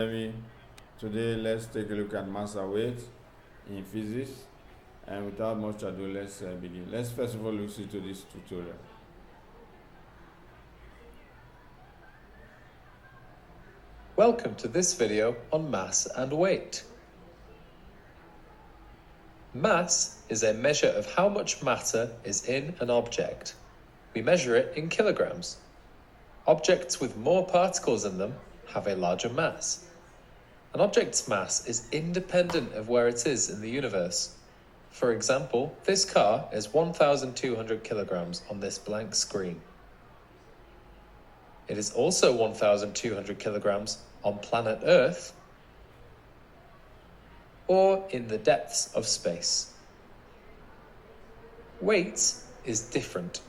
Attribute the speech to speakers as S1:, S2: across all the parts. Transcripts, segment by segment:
S1: Today, let's take a look at mass and weight in physics. And without much ado, let's begin. Let's first of all look into this tutorial.
S2: Welcome to this video on mass and weight. Mass is a measure of how much matter is in an object. We measure it in kilograms. Objects with more particles in them have a larger mass. An object's mass is independent of where it is in the universe. For example, this car is 1,200 kilograms on this blank screen. It is also 1,200 kilograms on planet Earth or in the depths of space. Weight is different.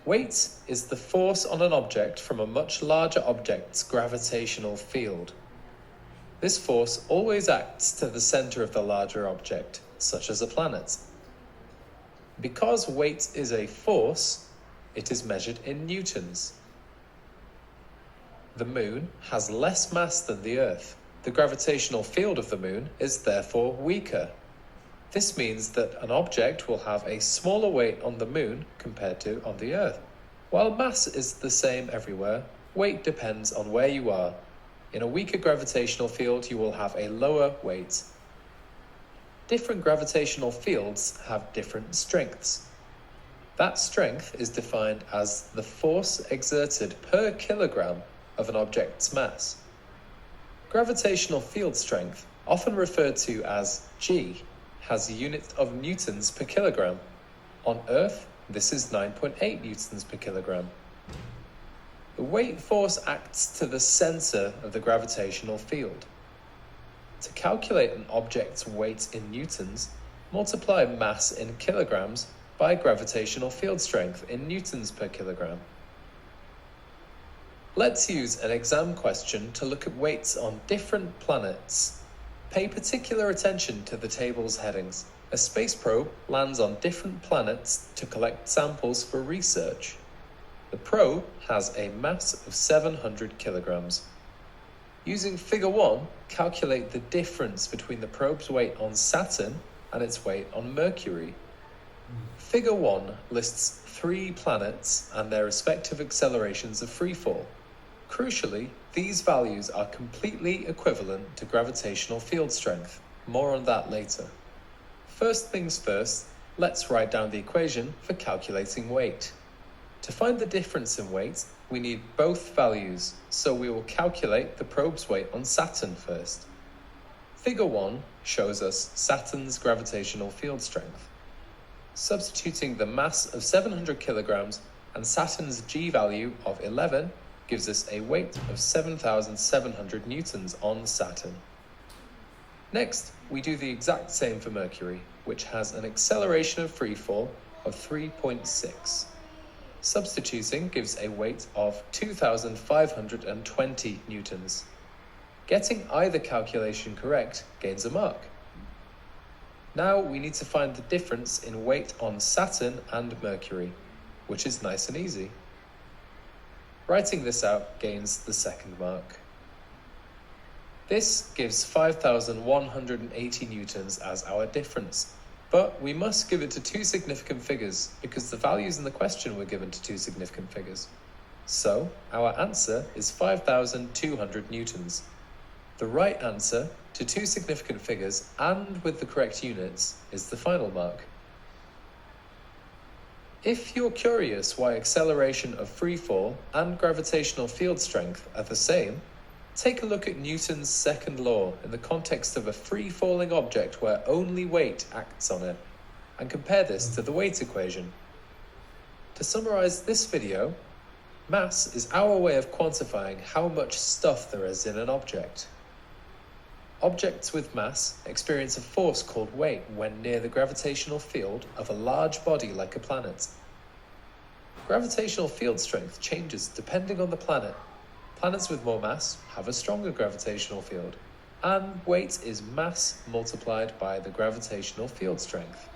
S2: Weight is the force on an object from a much larger object's gravitational field. This force always acts to the center of the larger object, such as a planet. Because weight is a force, it is measured in newtons. The moon has less mass than the Earth. The gravitational field of the moon is therefore weaker. This means that an object will have a smaller weight on the moon compared to on the Earth. While mass is the same everywhere, weight depends on where you are. In a weaker gravitational field, you will have a lower weight. Different gravitational fields have different strengths. That strength is defined as the force exerted per kilogram of an object's mass. Gravitational field strength, often referred to as G, has a unit of newtons per kilogram. On Earth, this is 9.8 newtons per kilogram. The weight force acts to the center of the gravitational field. To calculate an object's weight in newtons, multiply mass in kilograms by gravitational field strength in newtons per kilogram. Let's use an exam question to look at weights on different planets. Pay particular attention to the table's headings. A space probe lands on different planets to collect samples for research. The probe has a mass of 700 kilograms. Using figure 1, calculate the difference between the probe's weight on Saturn and its weight on Mercury. Figure 1 lists 3 planets and their respective accelerations of freefall. Crucially, these values are completely equivalent to gravitational field strength. More on that later. First things first, let's write down the equation for calculating weight. To find the difference in weight, we need both values, so we will calculate the probe's weight on Saturn first. Figure 1 shows us Saturn's gravitational field strength. Substituting the mass of 700 kilograms and Saturn's G value of 11 gives us a weight of 7,700 newtons on Saturn. Next, we do the exact same for Mercury, which has an acceleration of freefall of 3.6. Substituting gives a weight of 2,520 newtons. Getting either calculation correct gains a mark. Now we need to find the difference in weight on Saturn and Mercury, which is nice and easy. Writing this out gains the second mark. This gives 5,180 newtons as our difference, but we must give it to 2 significant figures because the values in the question were given to 2 significant figures. So our answer is 5,200 newtons. The right answer to 2 significant figures and with the correct units is the final mark. If you're curious why acceleration of freefall and gravitational field strength are the same, take a look at Newton's second law in the context of a free-falling object where only weight acts on it, and compare this to the weight equation. To summarize this video, mass is our way of quantifying how much stuff there is in an object. Objects with mass experience a force called weight when near the gravitational field of a large body like a planet. Gravitational field strength changes depending on the planet. Planets with more mass have a stronger gravitational field, and weight is mass multiplied by the gravitational field strength.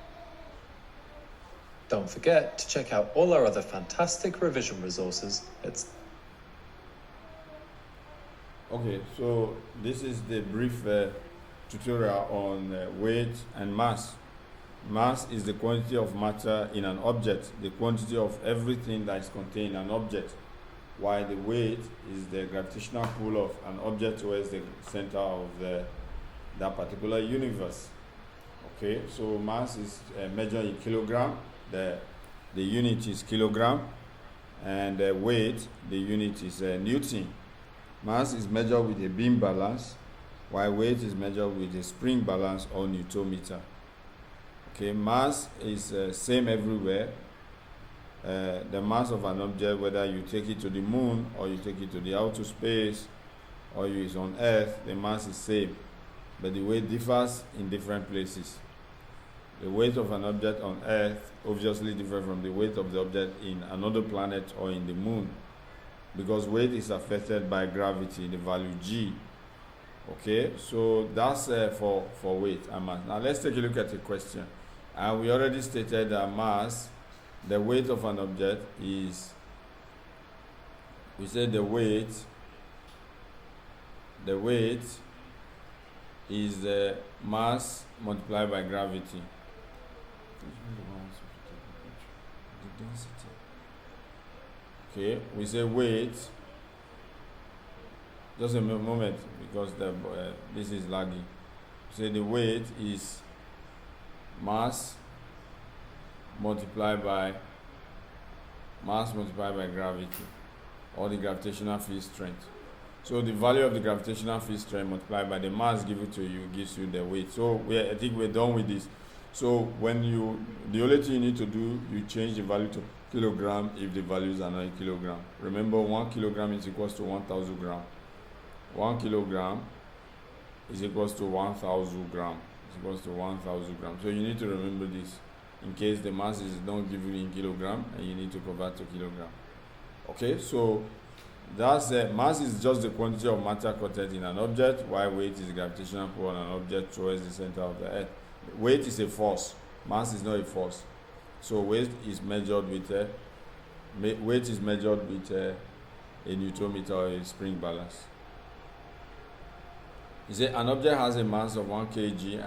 S2: Don't forget to check out all our other fantastic revision resources at
S1: Okay, so this is the brief tutorial on weight and mass. Mass is the quantity of matter in an object, the quantity of everything that is contained in an object, while the weight is the gravitational pull of an object towards the center of that particular universe. Okay, so mass is measured in kilogram, the unit is kilogram, and weight, the unit is Newton. Mass is measured with a beam balance, while weight is measured with a spring balance or Newtometer. Okay, mass is same everywhere. The mass of an object, whether you take it to the moon or you take it to the outer space or you is on Earth, the mass is same, but the weight differs in different places. The weight of an object on Earth obviously differs from the weight of the object in another planet or in the moon, because weight is affected by gravity, the value g. Okay, so that's for weight and mass. Now let's take a look at the question. And we already stated that mass, the weight of an object is, we said the weight is the mass multiplied by gravity. The density. Okay, we say weight. Just a moment, because this is lagging. We say the weight is mass multiplied by gravity, or the gravitational field strength. So the value of the gravitational field strength multiplied by the mass given to you gives you the weight. So I think we're done with this. So when the only thing you need to do, you change the value to kilogram if the values are not in kilogram. Remember, 1 kilogram is equals to 1,000 grams. 1 kilogram is equals to 1,000 grams. It's equals to 1,000 grams. So you need to remember this in case the mass is not given in kilogram and you need to convert to kilogram. Okay, so that's mass is just the quantity of matter contained in an object, while weight is the gravitational pull on an object towards the center of the Earth. Weight is a force. Mass is not a force. So weight is measured with a Newtometer or a spring balance. He said an object has a mass of 1 kg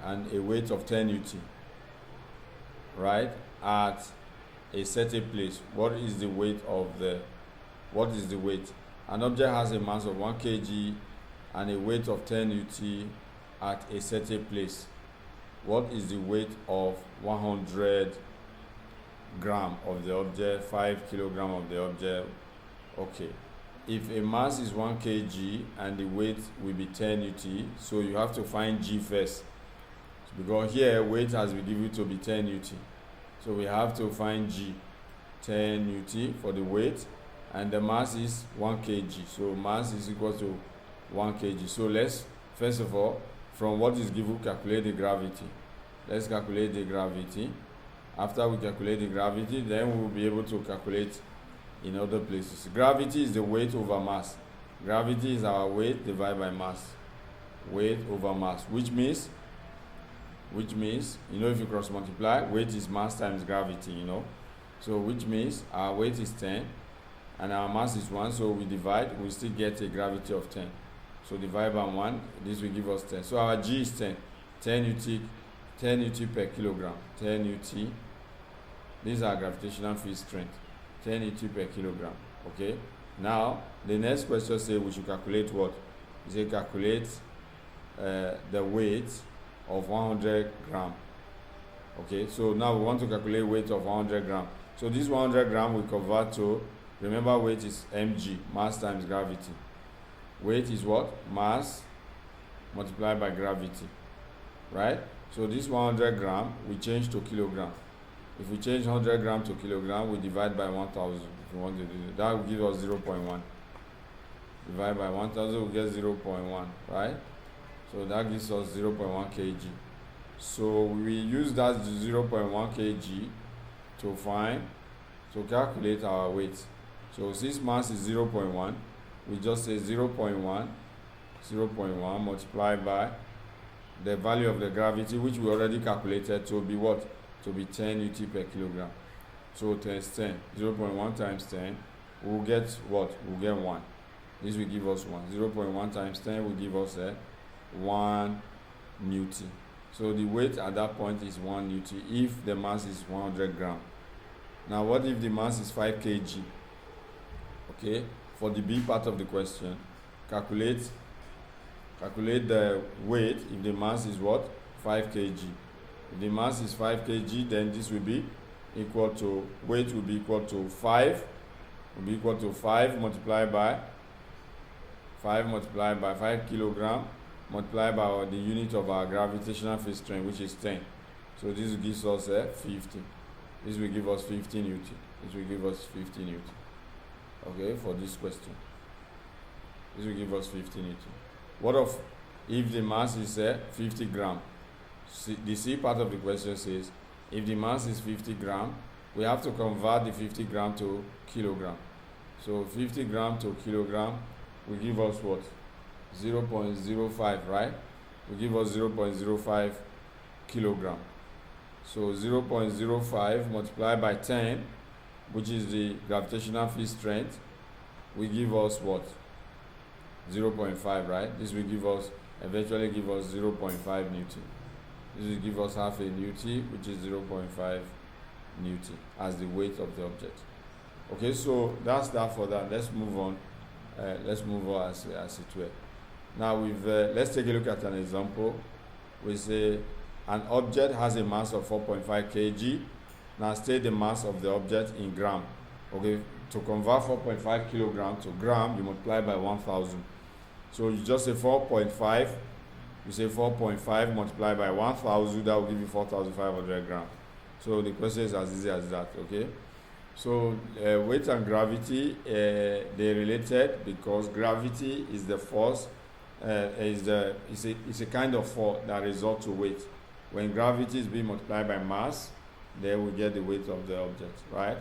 S1: and a weight of 10 Newton, right? At a certain place. What is the weight? An object has a mass of 1 kg and a weight of 10 Newton at a certain place. What is the weight of 100 gram of the object, 5 kilogram of the object? Okay. If a mass is 1 kg and the weight will be 10 Newton, so you have to find g first. Because here weight has been given to be 10 Newton. So we have to find g, 10 Newton for the weight, and the mass is 1 kg. So mass is equal to 1 kg. So let's, first of all, from what is given, calculate the gravity. Let's calculate the gravity. After we calculate the gravity, then we will be able to calculate in other places. Gravity is the weight over mass. Gravity is our weight divided by mass. Weight over mass, which means, you know, if you cross multiply, weight is mass times gravity, you know. So which means our weight is 10 and our mass is 1, so we divide, we still get a gravity of 10. So divide by 1, this will give us 10. So our G is 10. 10 Newton per kilogram. 10 Newton. This is our gravitational field strength. 10 Newton per kilogram. Okay. Now, the next question says we should calculate what? We say calculate the weight of 100 gram. Okay. So now we want to calculate weight of 100 gram. So this 100 gram we convert to, remember weight is mg, mass times gravity. Weight is what? Mass multiplied by gravity, right? So this 100 gram we change to kilogram. If we change 100 gram to kilogram, we divide by 1,000. If we want to do that, that will give us 0.1. Divide by 1,000, we get 0.1, right? So that gives us 0.1 kg. So we use that 0.1 kg to calculate our weight. So since mass is 0.1, we just say 0.1 multiplied by the value of the gravity, which we already calculated to be what? To be 10 Newton per kilogram. So times 10, 0.1 times 10, we'll get what? We'll get 1. This will give us 1. 0.1 times 10 will give us 1 Newton. So the weight at that point is 1 Newton if the mass is 100 grams. Now what if the mass is 5 kg? Okay, for the B part of the question, calculate the weight if the mass is what? 5 kg. If the mass is 5 kg, then this will be equal to, weight will be equal to 5 multiplied by 5 kilogram multiplied by the unit of our gravitational field strength, which is 10. So this gives us 50. This will give us 50 Newton. This will give us 50 Newton. Okay, for this question. This will give us 50 Newton. What of if the mass is 50 gram? The C part of the question says, if the mass is 50 gram, we have to convert the 50 gram to kilogram. So 50 gram to kilogram will give us what? 0.05, right? Will give us 0.05 kilogram. So 0.05 multiplied by 10, which is the gravitational field strength, will give us what? 0.5, right? This will give us, eventually give us 0.5 Newton. This will give us half a Newton, which is 0.5 Newton as the weight of the object. Okay, so that's that for that. Let's move on. Let's move on as it were. Now let's take a look at an example. We say an object has a mass of 4.5 kg. Now state the mass of the object in gram. Okay, to convert 4.5 kilogram to gram, you multiply by 1000. So you just say 4.5. You say 4.5 multiplied by 1000, that will give you 4,500 grams. So the question is as easy as that, okay? So weight and gravity, they're related because gravity is the force, it's a kind of force that results to weight. When gravity is being multiplied by mass, then we get the weight of the object, right?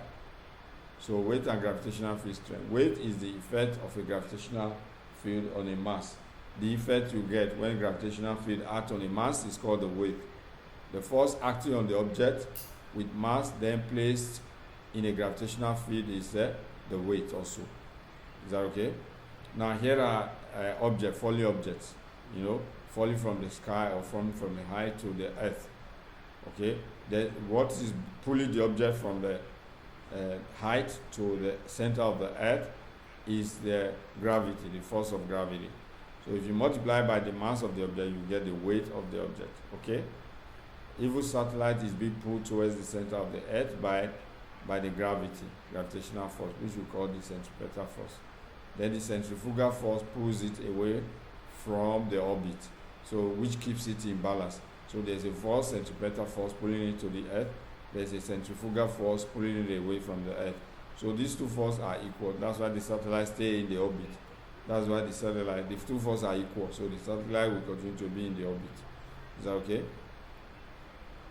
S1: So weight and gravitational field strength. Weight is the effect of a gravitational field on a mass. The effect you get when gravitational field acts on a mass is called the weight. The force acting on the object with mass then placed in a gravitational field is the weight also. Is that okay? Now here are falling objects, falling from the sky or from the height to the earth. Okay, what is pulling the object from the height to the center of the earth is the gravity, the force of gravity. So if you multiply by the mass of the object, you get the weight of the object. Okay, if a satellite is being pulled towards the center of the earth by the gravitational force, which we call the centripetal force. Then the centrifugal force pulls it away from the orbit, so which keeps it in balance. So there's a force, centripetal force, pulling it to the earth. There's a centrifugal force pulling it away from the earth. So these two forces are equal. That's why the satellite stay in the orbit. That's why the two forces are equal. So the satellite will continue to be in the orbit. Is that okay?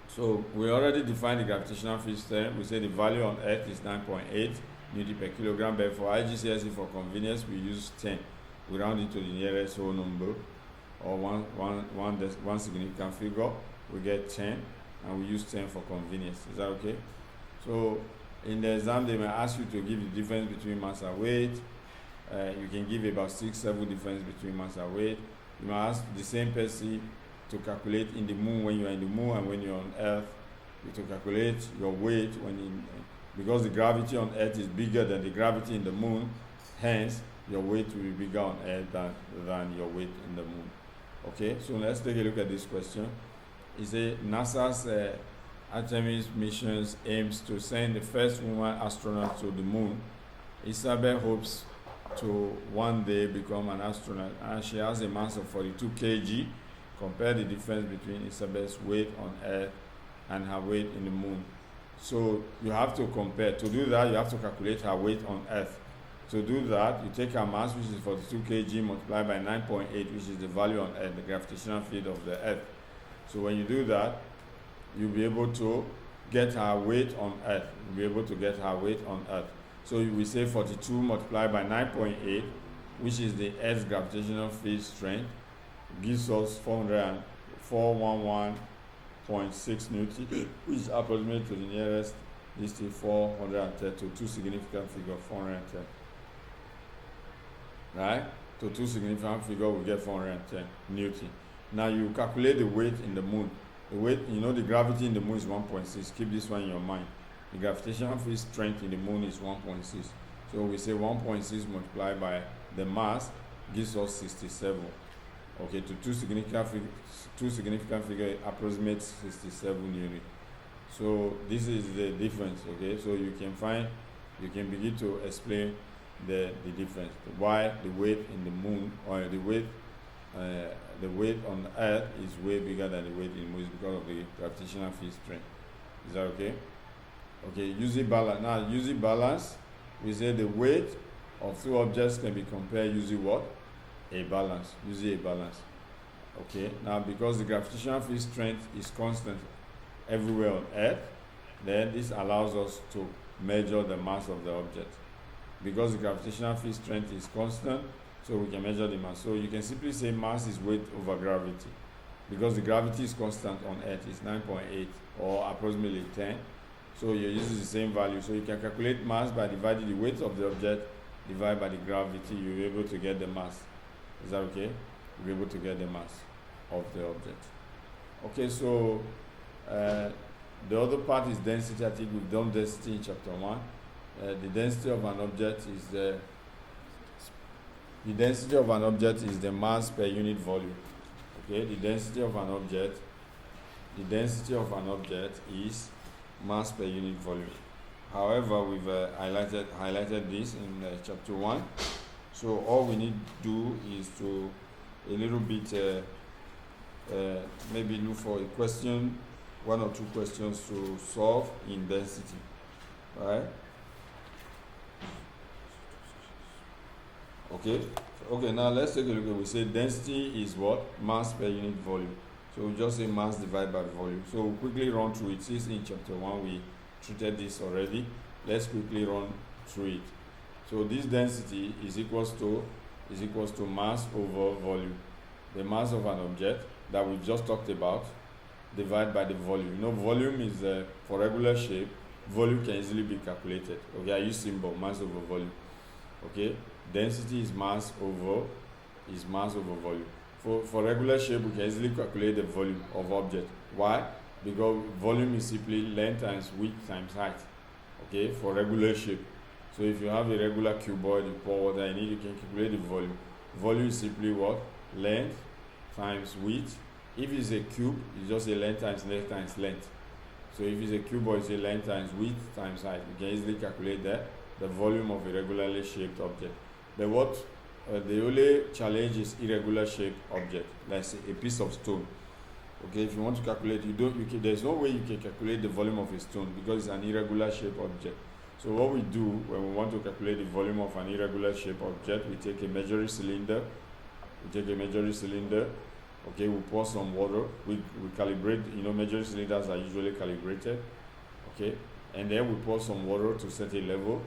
S1: So we already defined the gravitational field strength. We say the value on Earth is 9.8 Newton per kilogram, but for IGCSE, for convenience, we use 10. We round it to the nearest whole number, or one significant figure. We get 10, and we use 10 for convenience. Is that okay? So in the exam, they may ask you to give the difference between mass and weight. You can give about 6-7 difference between mass and weight. You may ask the same person to calculate in the moon when you are in the moon and when you are on Earth. You to calculate your weight because the gravity on Earth is bigger than the gravity in the moon. Hence, your weight will be bigger on Earth than your weight in the moon. Okay, so let's take a look at this question. It says NASA's Artemis missions aims to send the first woman astronaut to the moon. Isabel hopes to one day become an astronaut, and she has a mass of 42 kg. Compare the difference between Isabel's weight on Earth and her weight in the moon. So you have to compare. To do that, you have to calculate her weight on Earth. To do that, you take her mass, which is 42 kg, multiplied by 9.8, which is the value on Earth, the gravitational field of the Earth. So when you do that, you'll be able to get her weight on Earth. You'll be able to get her weight on Earth. So we say 42 multiplied by 9.8, which is the Earth's gravitational field strength, gives us 411.6 Newton, which is approximate to the nearest is 410, to two significant figure, 410. right? To two significant figure, we get 410 Newton. Now you calculate the weight in the moon. The weight, the gravity in the moon is 1.6. Keep this one in your mind. The gravitational field strength in the moon is 1.6. So we say 1.6 multiplied by the mass gives us 67. Okay, to two significant figure approximates 67 units. So this is the difference. Okay, so you can begin to explain the difference. Why the weight in the moon, or the weight on Earth is way bigger than the weight in the moon, is because of the gravitational field strength. Is that okay? Okay, using balance. Now, using balance, we say the weight of two objects can be compared using what? A balance. Using a balance. Okay, now because the gravitational field strength is constant everywhere on Earth, then this allows us to measure the mass of the object. Because the gravitational field strength is constant, so we can measure the mass. So you can simply say mass is weight over gravity. Because the gravity is constant on Earth, it's 9.8 or approximately 10. So you're using the same value. So you can calculate mass by dividing the weight of the object divided by the gravity. You'll be able to get the mass. Is that okay? You'll be able to get the mass of the object. Okay, so the other part is density. I think we've done density in chapter 1. The density of an object is the mass per unit volume. Okay, the density of an object is mass per unit volume. However, we've highlighted this in chapter 1. So all we need to do is to a little bit maybe look for a question, one or two questions to solve in density. All right. Okay, now let's take a look. We say density is what? Mass per unit volume. So we just say mass divided by volume. So we'll quickly run through it. Since in chapter 1 we treated this already, let's quickly run through it. So this density is equals to mass over volume. The mass of an object that we just talked about divided by the volume. Volume is for regular shape. Volume can easily be calculated. Okay, I use symbol mass over volume. Okay, density is mass over volume. For regular shape, we can easily calculate the volume of object. Why? Because volume is simply length times width times height. Okay, for regular shape. So if you have a regular cuboid, you pour water in it, you can calculate the volume. Volume is simply what? Length times width. If it's a cube, it's just a length times length. So if it's a cuboid, it's a length times width times height. We can easily calculate that, the volume of a regularly shaped object. The only challenge is irregular shaped object, like a piece of stone. Okay, if you want to calculate, there's no way you can calculate the volume of a stone because it's an irregular shaped object. So what we do when we want to calculate the volume of an irregular shaped object, we take a measuring cylinder. Okay, we pour some water. We calibrate. Measuring cylinders are usually calibrated. Okay, and then we pour some water to set a level,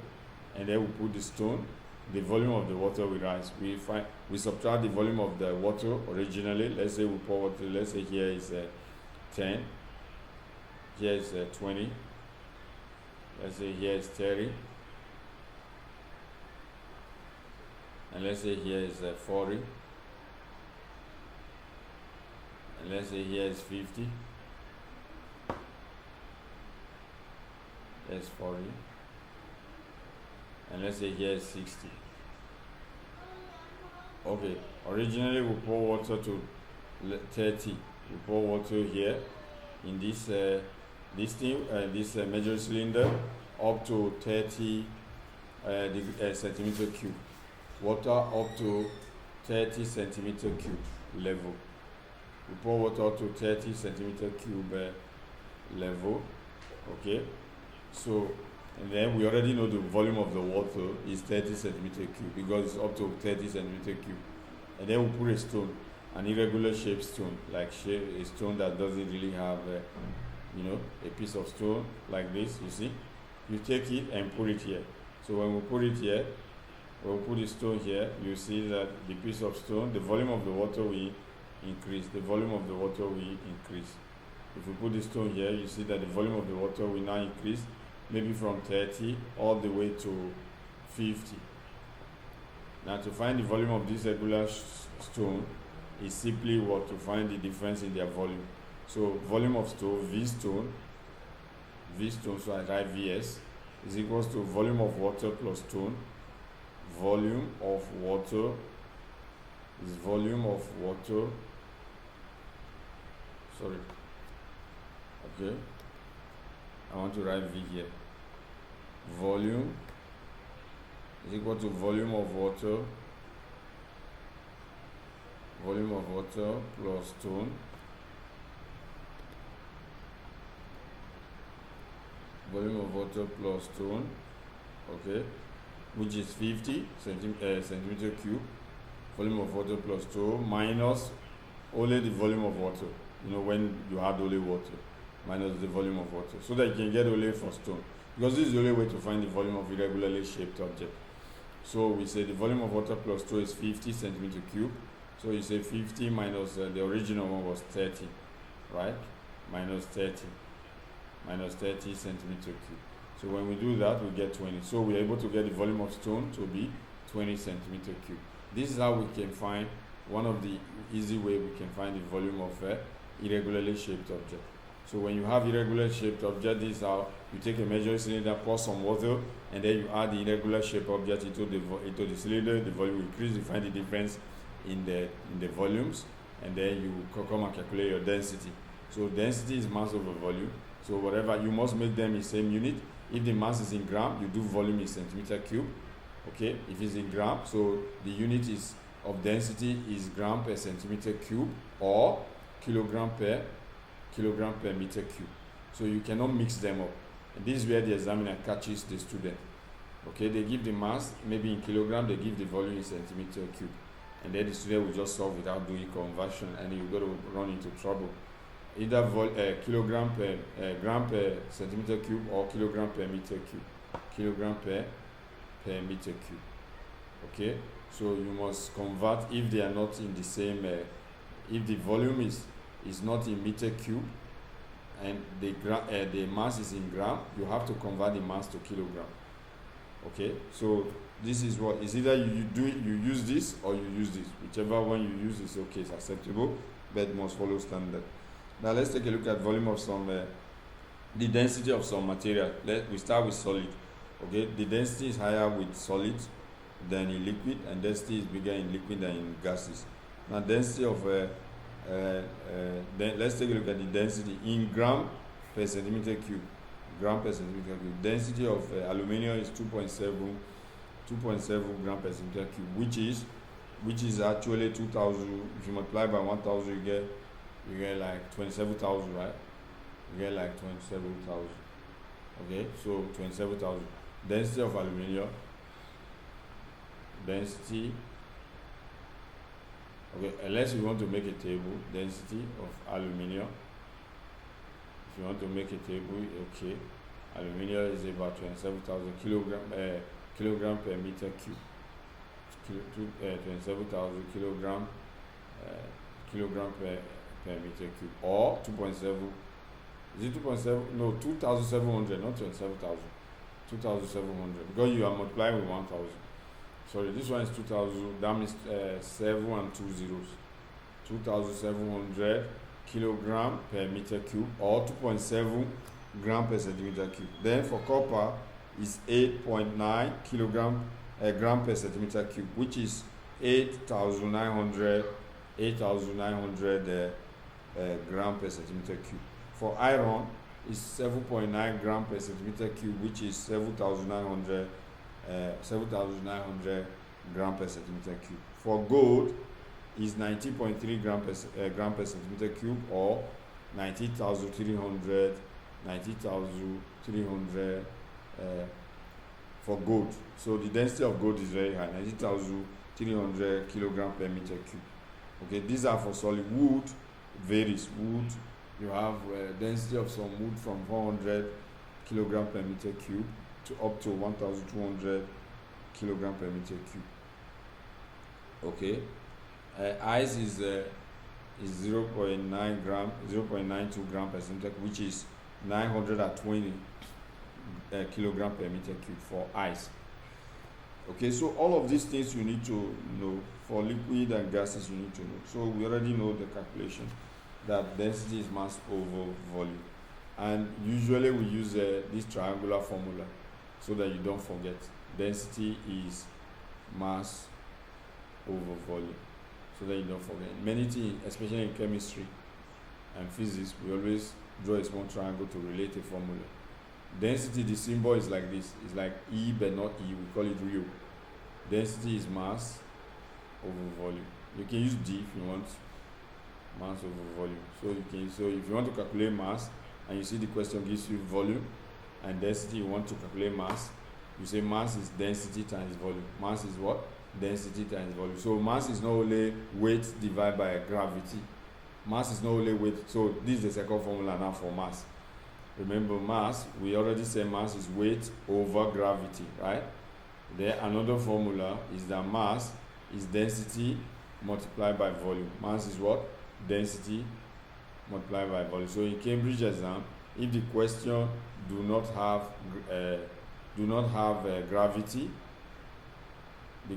S1: and then we put the stone. The volume of the water will rise. We subtract the volume of the water originally. Let's say we pour water. Let's say here is 10. Here is 20. Let's say here is 30. And let's say here is 40. And let's say here is 50. That's 40. And let's say here is 60. Okay, originally we pour water to 30. We pour water here in this measuring cylinder up to 30 centimeter cube. Water up to 30 centimeter cube level. We pour water up to 30 centimeter cube level. Okay, so and then we already know the volume of the water is 30 centimeter cube because it's up to 30 centimeter cube. And then we put a stone, an irregular shaped stone, like a stone that doesn't really have, a piece of stone like this. You see, you take it and put it here. So when we put it here, when we put the stone here, you see that the piece of stone, the volume of the water will increase. The volume of the water will increase. If we put the stone here, you see that the volume of the water will now increase, maybe from 30 all the way to 50. Now to find the volume of this regular stone is simply what to find the difference in their volume. So volume of stone, V stone, so I write Vs is equals to volume of water plus stone. Volume of water is volume of water. Sorry. Okay. I want to write V here. Volume is equal to volume of water plus stone. Volume of water plus stone, okay, which is 50 centimeter cube. Volume of water plus stone minus only the volume of water. You know, when you have only water, minus the volume of water, so that you can get only for stone. Because this is the only way to find the volume of irregularly shaped object. So we say the volume of water plus stone is 50 centimeter cube. So you say 50 minus the original one was 30, right? Minus 30 centimeter cube. So when we do that, we get 20. So we're able to get the volume of stone to be 20 centimeter cube. This is how we can find one of the easy way we can find the volume of irregularly shaped object. So when you have irregular shaped object, this is how you take a measuring cylinder, pour some water, and then you add the irregular shaped object into the cylinder. The volume will increase. You find the difference in the volumes, and then you come and calculate your density. So density is mass over volume. So whatever, you must make them in same unit. If the mass is in gram, you do volume in centimeter cube. Okay, if it's in gram, so the unit is of density is gram per centimeter cube or kilogram per meter cube. So you cannot mix them up. And this is where the examiner catches the student. Okay, they give the mass maybe in kilogram, they give the volume in centimeter cube, and then the student will just solve without doing conversion, and you got to run into trouble. Either kilogram per gram per centimeter cube or kilogram per meter cube. Kilogram per meter cube. Okay, so you must convert if they are not in the same. If the volume is not in meter cube and the mass is in gram, you have to convert the mass to kilogram. Okay, so this is what is either you use this or you use this. Whichever one you use is okay, it's acceptable, but must follow standard. Now let's take a look at volume of some, the density of some material. We start with solid. Okay, the density is higher with solid than in liquid, and density is bigger in liquid than in gases. Now density of, let's take a look at the density in gram per centimeter cube. Gram per centimeter cube. Density of aluminium is 2.7 gram per centimeter cube, which is actually 2,000. If you multiply by 1,000, you get like 27,000, right? You get like 27,000. Okay, so 27,000. Density of aluminium. Density. Okay, unless you want to make a table, density of aluminium. If you want to make a table, okay. Aluminium is about 27,000 kilogram per meter cube. 27,000 kilogram per meter cube, or 2.7. Is it 2.7? No, 2,700, not 27,000. 2,700, because you are multiplying with 1,000. Sorry, this one is 2,000. That means 7 and 2 zeros. 2,700 kilogram per meter cube, or 2.7 gram per centimeter cube. Then for copper is 8.9 gram per centimeter cube, which is 8,900 gram per centimeter cube. For iron is 7.9 gram per centimeter cube, which is 7,900 gram per centimeter cube. For gold is 19.3 gram per centimeter cube, or 90,300 for gold. So the density of gold is very high, 90,300 kilogram per meter cube. Okay, these are for solid. Wood varies. Wood, you have density of some wood from 400 kilogram per meter cube to up to 1,200 kilogram per meter cube. Okay, ice is 0.92 gram per centimeter, which is 920 kilogram per meter cube for ice. Okay, so all of these things you need to know. For liquid and gases, you need to know. So we already know the calculation that density is mass over volume. And usually we use this triangular formula so that you don't forget. Density is mass over volume, so that you don't forget. Many things, especially in chemistry and physics, we always draw a small triangle to relate a formula. Density, the symbol is like this. It's like E but not E. We call it rho. Density is mass over volume. You can use D if you want mass over volume. So if you want to calculate mass and you see the question gives you volume and density, you want to calculate mass, you say mass is density times volume. Mass is what? Density times volume. So mass is not only weight divided by gravity. Mass is not only weight. So this is the second formula now for mass. Remember, mass, we already said mass is weight over gravity, right? Then another formula is that mass is density multiplied by volume. Mass is what? Density multiplied by volume. So in Cambridge exam, if the question do not have gravity, the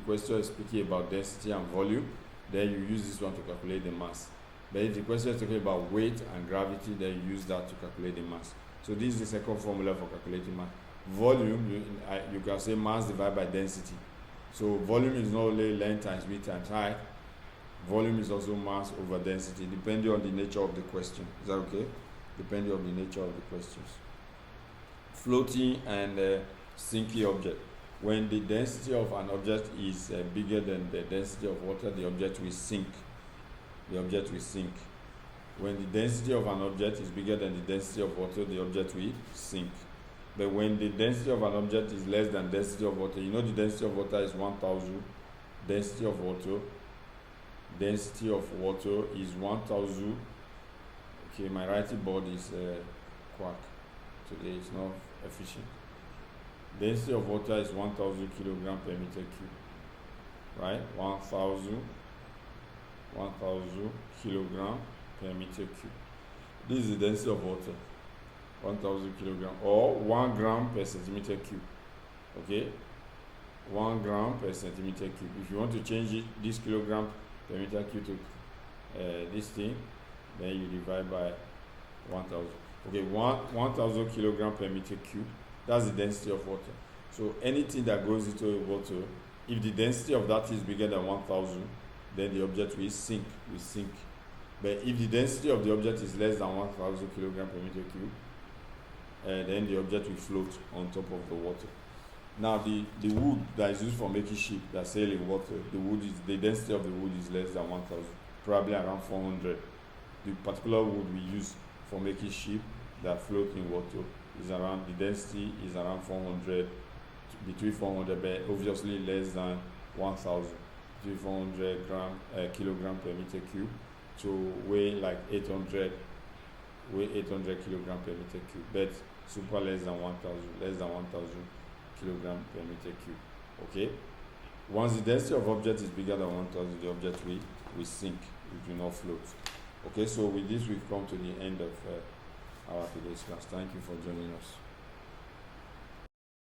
S1: question is speaking about density and volume, then you use this one to calculate the mass. But if the question is talking about weight and gravity, then you use that to calculate the mass. So this is the second formula for calculating mass. Volume, you can say mass divided by density. So volume is not only length times width times height. Volume is also mass over density, depending on the nature of the question. Is that okay? Depending on the nature of the questions. Floating and sinking object. When the density of an object is bigger than the density of water, the object will sink. The object will sink. When the density of an object is bigger than the density of water, the object will sink. But when the density of an object is less than density of water, you know the density of water is 1000. Density of water is 1000. Okay, my writing board is quack today. It's not efficient. Density of water is 1000 kilogram per meter cube. Right? 1000 kilogram per meter cube. This is the density of water. 1000 kilogram, or 1 gram per centimeter cube. Okay, 1 gram per centimeter cube. If you want to change it, this kilogram per meter cube to this thing, then you divide by 1000. Okay, 1000 kilogram per meter cube. That's the density of water. So anything that goes into water, if the density of that is bigger than 1000, then the object will sink. But if the density of the object is less than 1000 kilogram per meter cube, then the object will float on top of the water. Now the wood that is used for making ship that sail in water, the density of the wood is less than 1000, probably around 400. The particular wood we use for making ship that float in water is around, the density is around 400, between 400, but obviously less than 1000, between 400 kilogram per meter cube to weigh like 800 kilogram per meter cube, but super less than 1000 kilogram per meter cube. Okay, once the density of object is bigger than 1000, the object will sink, it will not float. Okay, so with this we've come to the end of our today's class. Thank you for joining us.